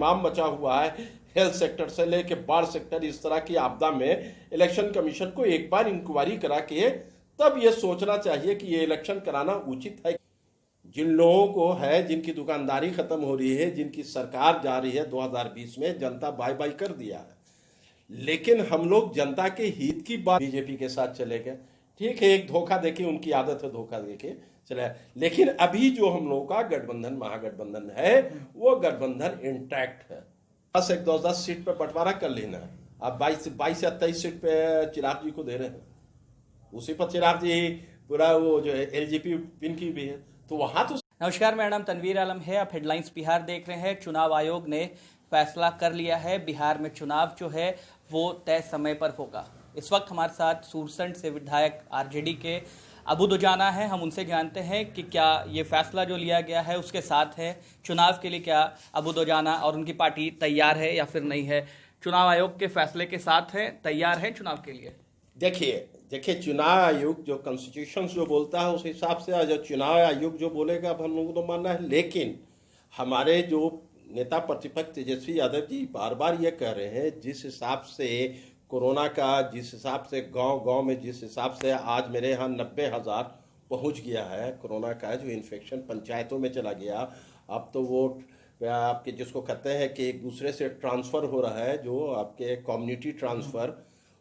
त्राहिमाम मचा हुआ है, हेल्थ सेक्टर से लेके बाढ़ सेक्टर, इस तरह की आपदा में इलेक्शन कमीशन को एक बार इंक्वायरी करा के तब ये सोचना चाहिए कि ये इलेक्शन कराना उचित है। जिन लोगों को है, जिनकी दुकानदारी खत्म हो रही है, जिनकी सरकार जा रही है 2020 में, जनता बाय बाय कर दिया है, लेकिन हम लोग जनता के हित की बात बीजेपी के साथ चले गए। ठीक है, एक धोखा देके, उनकी आदत है धोखा देके चला, लेकिन अभी जो हम लोगों का गठबंधन महागठबंधन है वो गठबंधन इंटैक्ट है। 10 सीट पे बंटवारा कर लेना, अब 22 से 28 सीट पे चिराग जी को दे रहे हैं, उसी पर चिराग जी पूरा वो जो है एलजीपी पिन की भी है, तो वहां तो। नमस्कार, मेरा नाम तनवीर आलम है, आप हेडलाइंस बिहार देख रहे हैं। चुनाव आयोग ने फैसला कर लिया है, बिहार में चुनाव जो है वो तय समय पर होगा। इस वक्त हमारे साथ सूरसंड से विधायक आरजेडी के अबू दुजाना है, हम उनसे जानते हैं कि क्या ये फैसला जो लिया गया है उसके साथ है, चुनाव के लिए क्या अबू दुजाना और उनकी पार्टी तैयार है या फिर नहीं है। चुनाव आयोग के फैसले के साथ है, तैयार है चुनाव के लिए। देखिए चुनाव आयोग जो कॉन्स्टिट्यूशन जो बोलता है उस हिसाब से, जो चुनाव आयोग जो बोलेगा अब हम लोगों को तो मानना है। लेकिन हमारे जो नेता प्रतिपक्ष तेजस्वी यादव जी बार बार ये कह रहे हैं, जिस हिसाब से कोरोना का, जिस हिसाब से गांव में, जिस हिसाब से आज मेरे यहाँ 90,000 पहुँच गया है कोरोना का जो इन्फेक्शन पंचायतों में चला गया, अब तो वो आपके जिसको कहते हैं कि एक दूसरे से ट्रांसफ़र हो रहा है, जो आपके कम्युनिटी ट्रांसफ़र,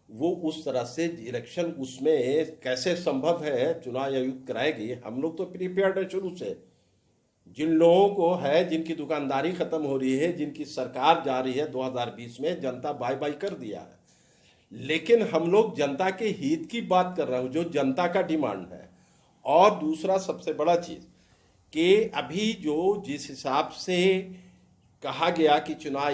वो उस तरह से इलेक्शन उसमें कैसे संभव है चुनाव आयोग कराएगी। हम लोग तो प्रिपेयर्ड है शुरू से। जिन लोगों को है, जिनकी दुकानदारी खत्म हो रही है, जिनकी सरकार जा रही है 2020 में, जनता बाय बाय कर दिया है, लेकिन हम लोग जनता के हित की बात कर रहे हैं, जो जनता का डिमांड है। और दूसरा सबसे बड़ा चीज कि अभी जो जिस हिसाब से कहा गया कि चुनाव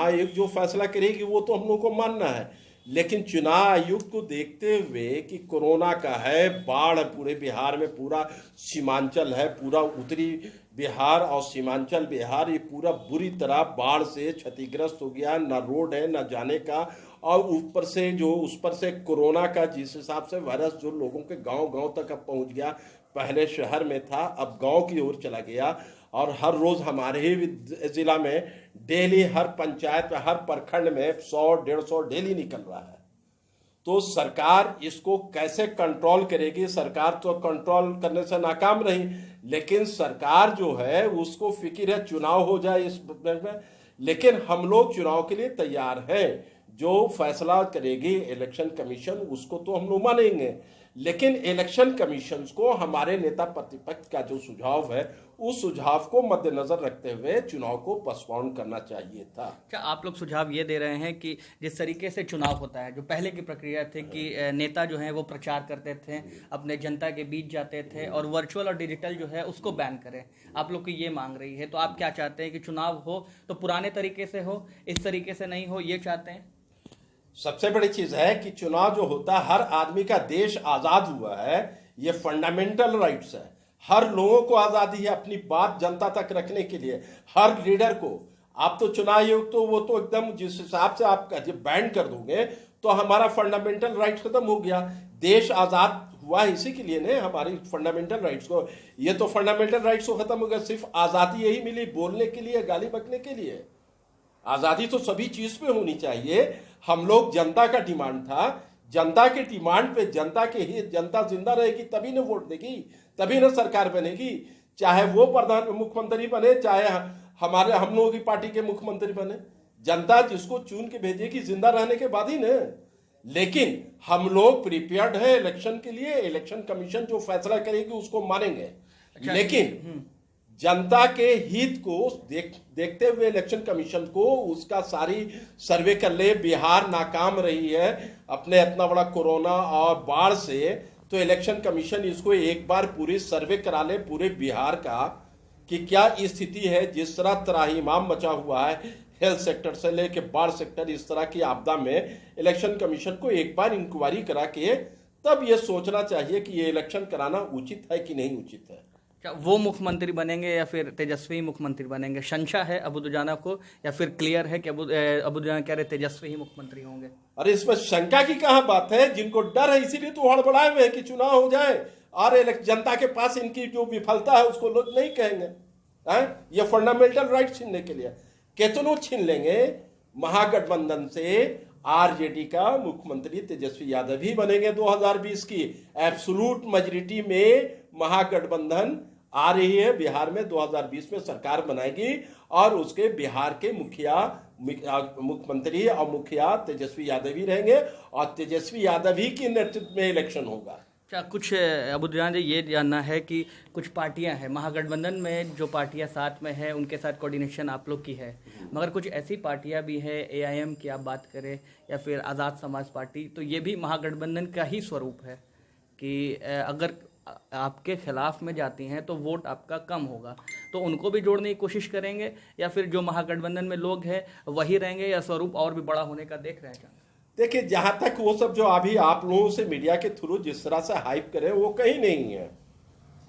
आयोग जो फैसला करेगी वो तो हम लोग को मानना है, लेकिन चुनाव आयोग को देखते हुए कि कोरोना का है, बाढ़ पूरे बिहार में, पूरा सीमांचल है, पूरा उत्तरी बिहार और सीमांचल बिहार ये पूरा बुरी तरह बाढ़ से क्षतिग्रस्त हो गया, ना रोड है ना जाने का, और ऊपर से जो उस पर से कोरोना का जिस हिसाब से वायरस जो लोगों के गांव तक अब पहुंच गया, पहले शहर में था अब गांव की ओर चला गया, और हर रोज हमारे ही जिला में डेली हर पंचायत में, हर प्रखंड में 100-150 डेली निकल रहा है। तो सरकार इसको कैसे कंट्रोल करेगी? सरकार तो कंट्रोल करने से नाकाम रही, लेकिन सरकार जो है उसको फिक्र है चुनाव हो जाए इस में, लेकिन हम लोग चुनाव के लिए तैयार हैं। जो फैसला करेगी इलेक्शन कमीशन उसको तो हम लोग मानेंगे, लेकिन इलेक्शन कमीशन को हमारे नेता प्रतिपक्ष का जो सुझाव है उस सुझाव को मद्देनजर रखते हुए चुनाव को पोस्टपोन करना चाहिए था। क्या आप लोग सुझाव ये दे रहे हैं कि जिस तरीके से चुनाव होता है, जो पहले की प्रक्रिया थी कि नेता जो है वो प्रचार करते थे, अपने जनता के बीच जाते थे, और वर्चुअल और डिजिटल जो है उसको बैन करें, आप लोग की ये मांग रही है, तो आप क्या चाहते हैं कि चुनाव हो तो पुराने तरीके से हो, इस तरीके से नहीं हो, ये चाहते हैं? सबसे बड़ी चीज है कि चुनाव जो होता है, हर आदमी का देश आजाद हुआ है, ये फंडामेंटल राइट्स है, हर लोगों को आजादी है अपनी बात जनता तक रखने के लिए, हर लीडर को। आप तो चुनाव आयोग तो वो तो एकदम जिस हिसाब से आप बैन कर दोगे तो हमारा फंडामेंटल राइट्स खत्म हो गया। देश आजाद हुआ है इसी के लिए ने, हमारी फंडामेंटल राइट्स को, ये तो फंडामेंटल राइट्स को खत्म हो गया। सिर्फ आजादी यही मिली बोलने के लिए, गाली बकने के लिए। आजादी तो सभी चीज पे होनी चाहिए। हम लोग जनता का डिमांड था, जनता के डिमांड पे, जनता के हित, जनता जिंदा रहेगी तभी ना वोट देगी, तभी ना सरकार बनेगी, चाहे वो मुख्यमंत्री बने, चाहे हम लोगों की पार्टी के मुख्यमंत्री बने, जनता जिसको चुन के भेजेगी जिंदा रहने के बाद ही ना। लेकिन हम लोग प्रिपेयर्ड है इलेक्शन के लिए, इलेक्शन कमीशन जो फैसला करेगी उसको मानेंगे। लेकिन जनता के हित को देखते हुए इलेक्शन कमीशन को उसका सारी सर्वे कर ले। बिहार नाकाम रही है अपने इतना बड़ा कोरोना और बाढ़ से, तो इलेक्शन कमीशन इसको एक बार पूरी सर्वे करा ले पूरे बिहार का कि क्या स्थिति है। जिस तरह त्राहिमाम मचा हुआ है हेल्थ सेक्टर से लेके बाढ़ सेक्टर, इस तरह की आपदा में इलेक्शन कमीशन को एक बार इंक्वायरी करा के तब ये सोचना चाहिए कि ये इलेक्शन कराना उचित है कि नहीं उचित है। क्या वो मुख्यमंत्री बनेंगे या फिर तेजस्वी मुख्यमंत्री बनेंगे? शंका है अबू दुजाना को, या फिर क्लियर है कि अबू दुजाना कह रहे तेजस्वी ही मुख्यमंत्री होंगे? अरे इसमें शंका की कहाँ बात है, जिनको डर है इसीलिए तो हड़बड़ाए हुए हैं कि चुनाव हो जाए और जनता के पास इनकी जो विफलता है उसको लोग नहीं कहेंगे। ये फंडामेंटल राइट छीनने के लिए कितनों छीन लेंगे, महागठबंधन से आरजेडी का मुख्यमंत्री तेजस्वी यादव ही बनेंगे 2020 की एब्सोल्यूट मेजॉरिटी में। महागठबंधन आ रही है बिहार में, 2020 में सरकार बनाएगी और उसके बिहार के मुख्यमंत्री और मुखिया तेजस्वी यादव ही रहेंगे और तेजस्वी यादव ही के नेतृत्व में इलेक्शन होगा। अच्छा, कुछ अबुद्दीन जी ये जानना है कि कुछ पार्टियां हैं महागठबंधन में, जो पार्टियां साथ में हैं उनके साथ कोऑर्डिनेशन आप लोग की है, मगर कुछ ऐसी पार्टियां भी हैं, एआईएम की आप बात करें या फिर आज़ाद समाज पार्टी, तो ये भी महागठबंधन का ही स्वरूप है कि अगर आपके खिलाफ में जाती हैं तो वोट आपका कम होगा, तो उनको भी जोड़ने की कोशिश करेंगे या फिर जो महागठबंधन में लोग हैं वही रहेंगे या स्वरूप और भी बड़ा होने का देख रहे हैं? देखिए, जहां तक वो सब जो अभी आप लोगों से मीडिया के थ्रू जिस तरह से हाइप करें वो कहीं नहीं है।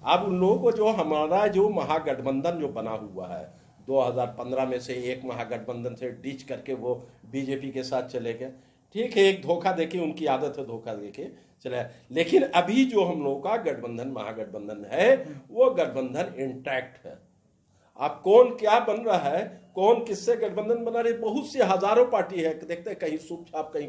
अब उन लोगों को जो हमारा जो महागठबंधन जो बना हुआ है 2015 में से एक महागठबंधन से डिच करके वो बीजेपी के साथ चले गए, ठीक है, एक धोखा देके, उनकी आदत है धोखा देके चला, लेकिन अभी जो हम लोगों का गठबंधन महागठबंधन है वो गठबंधन इंटैक्ट है। अब कौन क्या बन रहा है, कौन किससे गठबंधन बना रही, बहुत सी हजारों पार्टी है, देखते हैं कहीं सूप छाप, कहीं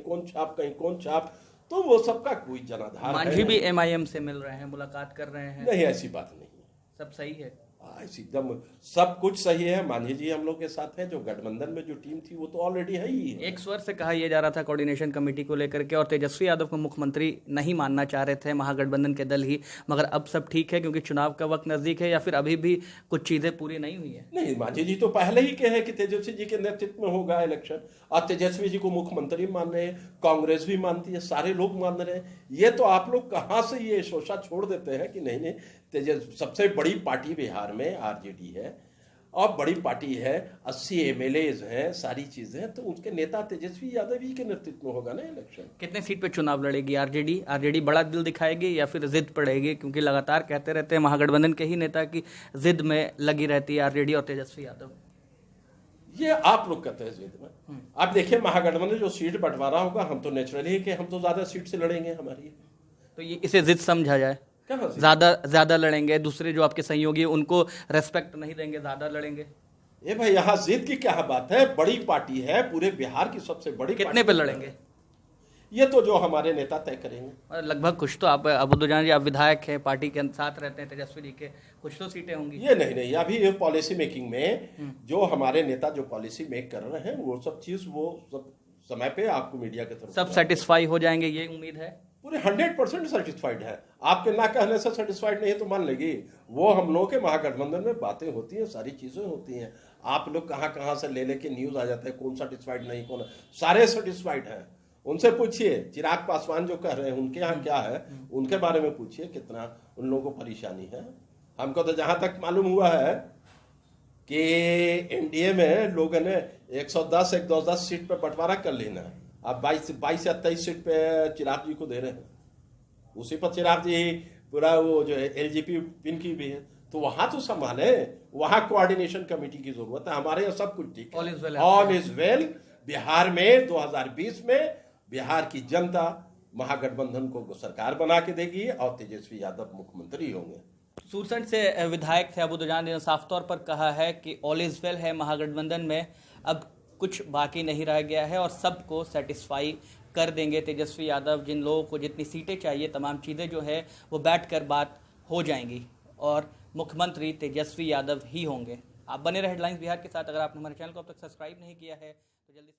कौन छाप, तो वो सबका कोई जनाधार है। मांझी भी एमआईएम से मिल रहे हैं, मुलाकात कर रहे हैं? नहीं, ऐसी बात नहीं है, सब सही है, ऐसी एकदम सब कुछ सही है। मांझी जी हम लोग के साथ है, जो गठबंधन में जो टीम थी वो तो ऑलरेडी है ही है। एक स्वर से कहा यह जा रहा था कोऑर्डिनेशन कमेटी को लेकर के, और तेजस्वी यादव को मुख्यमंत्री नहीं मानना चाह रहे थे महागठबंधन के दल ही, मगर अब सब ठीक है क्योंकि चुनाव का वक्त नजदीक है, या फिर अभी भी कुछ चीजें पूरी नहीं हुई है? नहीं, मांझी जी तो पहले ही कहे कि तेजस्वी जी के नेतृत्व में होगा इलेक्शन, और तेजस्वी जी को मुख्यमंत्री मान रहे हैं, कांग्रेस भी मानती है, सारे लोग मान रहे हैं। ये तो आप लोग कहाँ से ये शोषा छोड़ देते हैं कि नहीं, सबसे बड़ी पार्टी बिहार में आरजेडी है और बड़ी पार्टी है, 80 एमएलएज हैं, सारी चीजें हैं, तो उनके नेता तेजस्वी यादव ही के नेतृत्व में होगा ना इलेक्शन। कितने सीट पे चुनाव लड़ेगी आरजेडी बड़ा दिल दिखाएगी या फिर जिद पड़ेगी? क्योंकि लगातार कहते रहते हैं महागठबंधन के ही नेता की जिद में लगी रहती है आरजेडी और तेजस्वी यादव। ये आप लोग कहते हैं जिद में। आप देखिए, महागठबंधन जो सीट बंटवारा होगा, हम तो नेचुरली कि हम तो ज्यादा सीट से लड़ेंगे हमारी, तो ये इसे जिद समझा जाए? ज्यादा लड़ेंगे, दूसरे जो आपके सहयोगी उनको रेस्पेक्ट नहीं देंगे, ज्यादा लड़ेंगे? ये भाई, यहाँ जिद की क्या बात है, बड़ी पार्टी है, पूरे बिहार की सबसे बड़ी। कितने पे लड़ेंगे ये तो जो हमारे नेता तय करेंगे। लगभग कुछ तो आप अबुद्दीन जी, आप विधायक हैं, पार्टी के साथ रहते हैं तेजस्वी जी के, कुछ तो सीटें होंगी। ये नहीं, अभी ये पॉलिसी मेकिंग में जो हमारे नेता जो पॉलिसी मेक कर रहे हैं वो सब चीज वो सब समय पे आपको मीडिया के तरफ सब सेटिस्फाई हो जाएंगे, ये उम्मीद है? पूरे 100% सेटिस्फाइड है। आपके ना कहने से सेटिस्फाइड नहीं तो मान लेगी, वो हम लोगों के महागठबंधन में बातें होती हैं, सारी चीजें होती हैं। आप लोग कहाँ से ले लेके न्यूज आ जाते हैं, कौन सेटिस्फाइड नहीं, कौन, सारे सेटिस्फाइड हैं। उनसे पूछिए, चिराग पासवान जो कह रहे हैं उनके यहाँ क्या है, उनके बारे में पूछिए कितना उन लोगों को परेशानी है। हमको तो जहां तक मालूम हुआ है कि एनडीए में लोगों ने 110 सीट पर बंटवारा कर लेना है। अब 22 या 23 सीट पे चिराग जी को दे रहे हैं, उसी पर चिराग जी पूरा वो जो एलजीपी पिन की भी है, तो वहां तो संभाले, वहां कोऑर्डिनेशन कमेटी की जरूरत है। हमारे यहाँ सब कुछ ठीक है, ऑल इज वेल। बिहार में 2020 में बिहार की जनता महागठबंधन को सरकार बना के देगी और तेजस्वी यादव मुख्यमंत्री होंगे। सूरसंड से विधायक थे अबुद्दीन ने साफ तौर पर कहा है कि ऑल इज वेल है महागठबंधन में, अब कुछ बाकी नहीं रह गया है और सबको सेटिस्फाई कर देंगे तेजस्वी यादव। जिन लोगों को जितनी सीटें चाहिए, तमाम चीज़ें जो है वो बैठकर बात हो जाएंगी और मुख्यमंत्री तेजस्वी यादव ही होंगे। आप बने रहे हेडलाइंस बिहार के साथ। अगर आपने हमारे चैनल को अब तक सब्सक्राइब नहीं किया है तो जल्दी